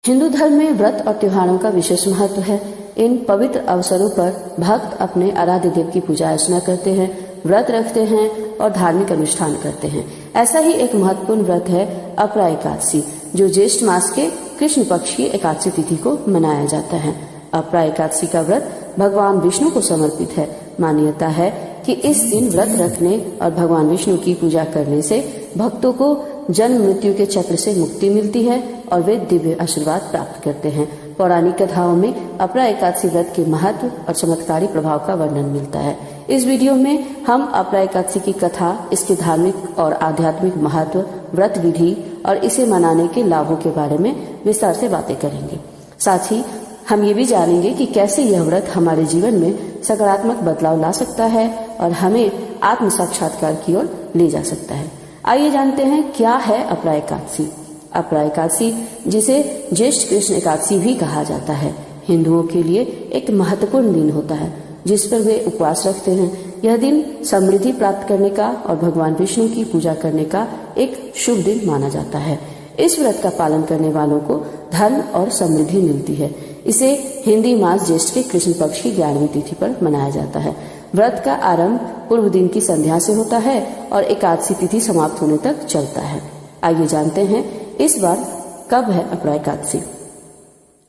हिंदू धर्म में व्रत और त्योहारों का विशेष महत्व है। इन पवित्र अवसरों पर भक्त अपने आराध्य देव की पूजा अर्चना करते हैं, व्रत रखते हैं और धार्मिक अनुष्ठान करते हैं। ऐसा ही एक महत्वपूर्ण व्रत है अपरा एकादशी, जो ज्येष्ठ मास के कृष्ण पक्ष की एकादशी तिथि को मनाया जाता है। अपरा एकादशी का व्रत भगवान विष्णु को समर्पित है। मान्यता है कि इस दिन व्रत रखने और भगवान विष्णु की पूजा करने से भक्तों को जन्म मृत्यु के चक्र से मुक्ति मिलती है और वे दिव्य आशीर्वाद प्राप्त करते हैं। पौराणिक कथाओं में अपरा एकादशी व्रत के महत्व और चमत्कारी प्रभाव का वर्णन मिलता है। इस वीडियो में हम अपरा एकादशी की कथा, इसके धार्मिक और आध्यात्मिक महत्व, व्रत विधि और इसे मनाने के लाभों के बारे में विस्तार से बातें करेंगे। साथ ही हम ये भी जानेंगे कि कैसे यह व्रत हमारे जीवन में सकारात्मक बदलाव ला सकता है और हमें आत्म साक्षात्कार की ओर ले जा सकता है। आइए जानते हैं क्या है अपरा एकादशी। अपरा एकादशी, जिसे ज्येष्ठ कृष्ण एकादशी भी कहा जाता है, हिंदुओं के लिए एक महत्वपूर्ण दिन होता है जिस पर वे उपवास रखते हैं। यह दिन समृद्धि प्राप्त करने का और भगवान विष्णु की पूजा करने का एक शुभ दिन माना जाता है। इस व्रत का पालन करने वालों को धन और समृद्धि मिलती है। इसे हिंदी मास ज्येष्ठ के कृष्ण पक्ष की 11वीं तिथि पर मनाया जाता है। व्रत का आरंभ पूर्व दिन की संध्या से होता है और एकादशी तिथि समाप्त होने तक चलता है। आइए जानते हैं इस बार कब है अपरा एकादशी।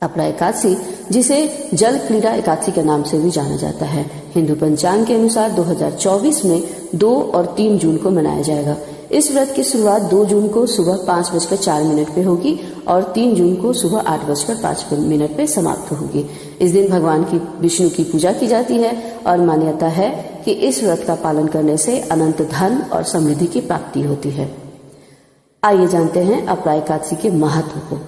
अपरा एकादशी, जिसे जल क्रीड़ा एकादशी के नाम से भी जाना जाता है, हिंदू पंचांग के अनुसार 2024 में 2 और 3 जून को मनाया जाएगा। इस व्रत की शुरुआत 2 जून को सुबह 5:04 पे होगी और 3 जून को सुबह 8:05 पे समाप्त होगी। इस दिन भगवान की विष्णु की पूजा की जाती है और मान्यता है कि इस व्रत का पालन करने से अनंत धन और समृद्धि की प्राप्ति होती है। आइए जानते हैं अपरा एकादशी के महत्व को।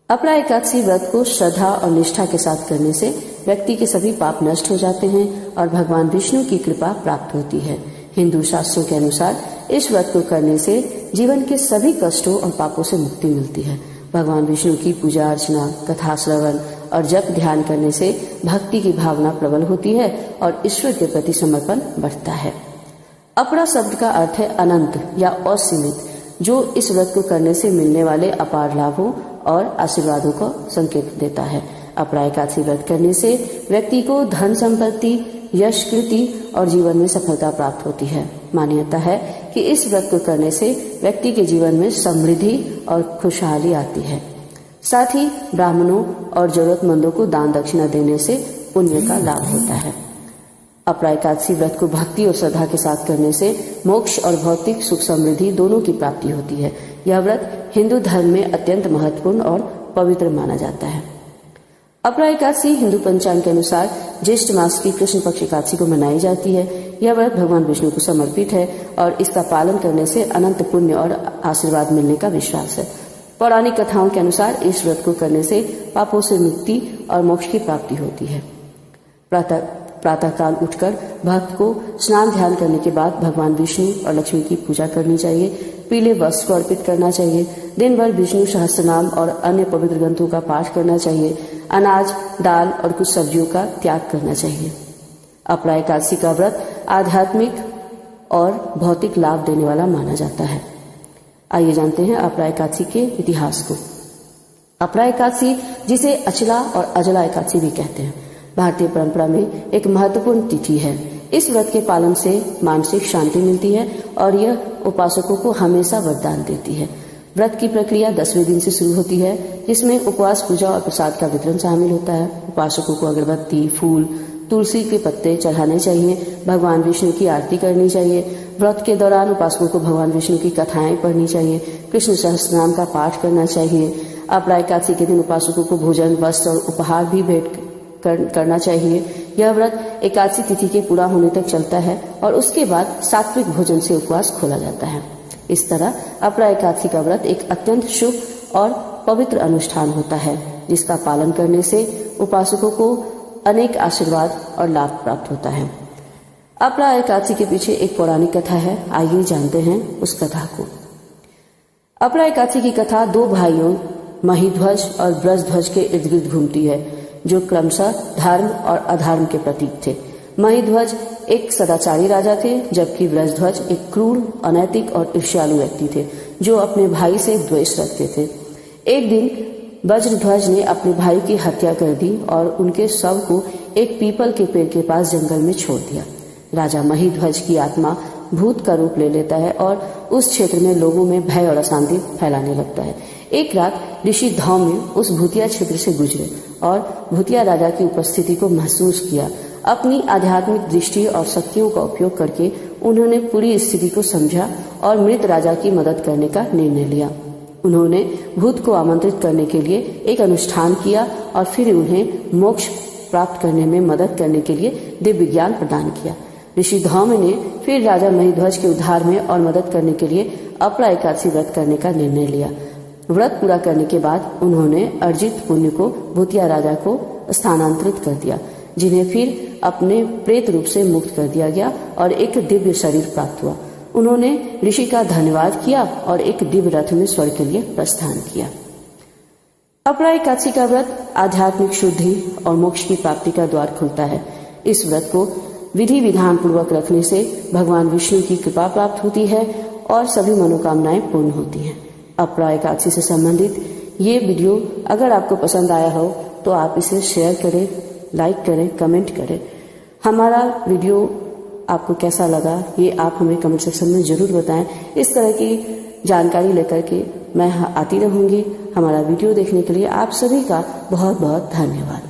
अपरा एकादशी व्रत को श्रद्धा और निष्ठा के साथ करने से व्यक्ति के सभी पाप नष्ट हो जाते हैं और भगवान विष्णु की कृपा प्राप्त होती है। हिंदू शास्त्रों के अनुसार इस व्रत को करने से जीवन के सभी कष्टों और पापों से मुक्ति मिलती है। भगवान विष्णु की पूजा अर्चना, कथा श्रवण और जप ध्यान करने से भक्ति की भावना प्रबल होती है और ईश्वर के प्रति समर्पण बढ़ता है। अपरा शब्द का अर्थ है अनंत या असीमित, जो इस व्रत को करने से मिलने वाले अपार लाभों और आशीर्वादों को संकेत देता है। अपरा एकादशी व्रत करने से व्यक्ति को धन संपत्ति, यश, कीर्ति और जीवन में सफलता प्राप्त होती है। मान्यता है कि इस व्रत को करने से व्यक्ति के जीवन में समृद्धि और खुशहाली आती है। साथ ही ब्राह्मणों और जरूरतमंदों को दान दक्षिणा देने से पुण्य का लाभ होता है। अपरा एकादशी व्रत को भक्ति और श्रद्धा के साथ करने से मोक्ष और भौतिक सुख समृद्धि दोनों की प्राप्ति होती है। यह व्रत हिंदू धर्म में अत्यंत महत्वपूर्ण और पवित्र माना जाता है। अपरा एकादशी हिंदू पंचांग के अनुसार ज्येष्ठ मास की कृष्ण पक्ष एकादशी को मनाई जाती है। यह व्रत भगवान विष्णु को समर्पित है और इसका पालन करने से अनंत पुण्य और आशीर्वाद मिलने का विश्वास है। पौराणिक कथाओं के अनुसार इस व्रत को करने से पापों से मुक्ति और मोक्ष की प्राप्ति होती है। प्रातःकाल उठकर भक्त को स्नान ध्यान करने के बाद भगवान विष्णु और लक्ष्मी की पूजा करनी चाहिए। पीले वस्त्र को अर्पित करना चाहिए। दिन भर विष्णु सहस्त्रनाम और अन्य पवित्र ग्रंथों का पाठ करना चाहिए। अनाज, दाल और कुछ सब्जियों का त्याग करना चाहिए। अपरा एकादशी का व्रत आध्यात्मिक और भौतिक लाभ देने वाला माना जाता है। आइए जानते हैं अपरा एकादशी के इतिहास को। अपरा एकादशी, जिसे अचला और अजला एकादशी भी कहते हैं, भारतीय परंपरा में एक महत्वपूर्ण तिथि है। इस व्रत के पालन से मानसिक शांति मिलती है और यह उपासकों को हमेशा वरदान देती है। व्रत की प्रक्रिया 10वें दिन से शुरू होती है, जिसमें उपवास, पूजा और प्रसाद का वितरण शामिल होता है। उपासकों को अगरबत्ती, फूल, तुलसी के पत्ते चढ़ाने चाहिए। भगवान विष्णु की आरती करनी चाहिए। व्रत के दौरान उपासकों को भगवान विष्णु की कथाएं पढ़नी चाहिए। कृष्ण सहस्त्रनाम का पाठ करना चाहिए। अपरा एकादशी के दिन उपासकों को भोजन, वस्त्र और उपहार भी भेंट करना चाहिए। यह व्रत एकादशी तिथि के पूरा होने तक चलता है और उसके बाद सात्विक भोजन से उपवास खोला जाता है। इस तरह अपरा एकादशी का व्रत एक अत्यंत शुभ और पवित्र अनुष्ठान होता है, जिसका पालन करने से उपासकों को अनेक आशीर्वाद और लाभ प्राप्त होता है। अपरा एकादशी के पीछे एक पौराणिक कथा है। आइए जानते हैं उस कथा को। अपरा एकादशी की कथा 2 भाइयों महिध्वज और ब्रजध्वज के इर्द गिर्द घूमती है, जो क्रमशः धर्म और अधर्म के प्रतीक थे। महिध्वज एक सदाचारी राजा थे, जबकि ब्रजध्वज एक क्रूर, अनैतिक और ईर्ष्यालु व्यक्ति थे, जो अपने भाई से द्वेष रखते थे। एक दिन वज्रध्वज ने अपने भाई की हत्या कर दी और उनके शव को एक पीपल के पेड़ के पास जंगल में छोड़ दिया। राजा महिध्वज की आत्मा भूत का रूप ले लेता है और उस क्षेत्र में लोगों में भय और अशांति फैलाने लगता है। एक रात ऋषि धौम्य उस भूतिया क्षेत्र से गुजरे और भूतिया राजा की उपस्थिति को महसूस किया। अपनी आध्यात्मिक दृष्टि और शक्तियों का उपयोग करके उन्होंने पूरी स्थिति को समझा और मृत राजा की मदद करने का निर्णय लिया। उन्होंने भूत को आमंत्रित करने के लिए एक अनुष्ठान किया और फिर उन्हें मोक्ष प्राप्त करने में मदद करने के लिए दिव्य ज्ञान प्रदान किया। ऋषि धौम्य ने फिर राजा महिध्वज के उद्धार में और मदद करने के लिए अपरा एकादशी व्रत करने का निर्णय लिया। व्रत पूरा करने के बाद उन्होंने अर्जित पुण्य को भूतिया राजा को स्थानांतरित कर दिया, जिन्हें फिर अपने प्रेत रूप से मुक्त कर दिया गया और एक दिव्य शरीर प्राप्त हुआ। उन्होंने ऋषि का धन्यवाद किया और एक दिव्य रथ में स्वर्ग के लिए प्रस्थान किया। अपरा एकादशी का व्रत आध्यात्मिक शुद्धि और मोक्ष की प्राप्ति का द्वार खुलता है। इस व्रत को विधि विधान पूर्वक रखने से भगवान विष्णु की कृपा प्राप्त होती है और सभी मनोकामनाएं पूर्ण होती हैं। अपरा एकादशी से संबंधित ये वीडियो अगर आपको पसंद आया हो तो आप इसे शेयर करें, लाइक करें, कमेंट करें। हमारा वीडियो आपको कैसा लगा ये आप हमें कमेंट सेक्शन में जरूर बताएं। इस तरह की जानकारी लेकर के मैं आती रहूंगी। हमारा वीडियो देखने के लिए आप सभी का बहुत बहुत धन्यवाद।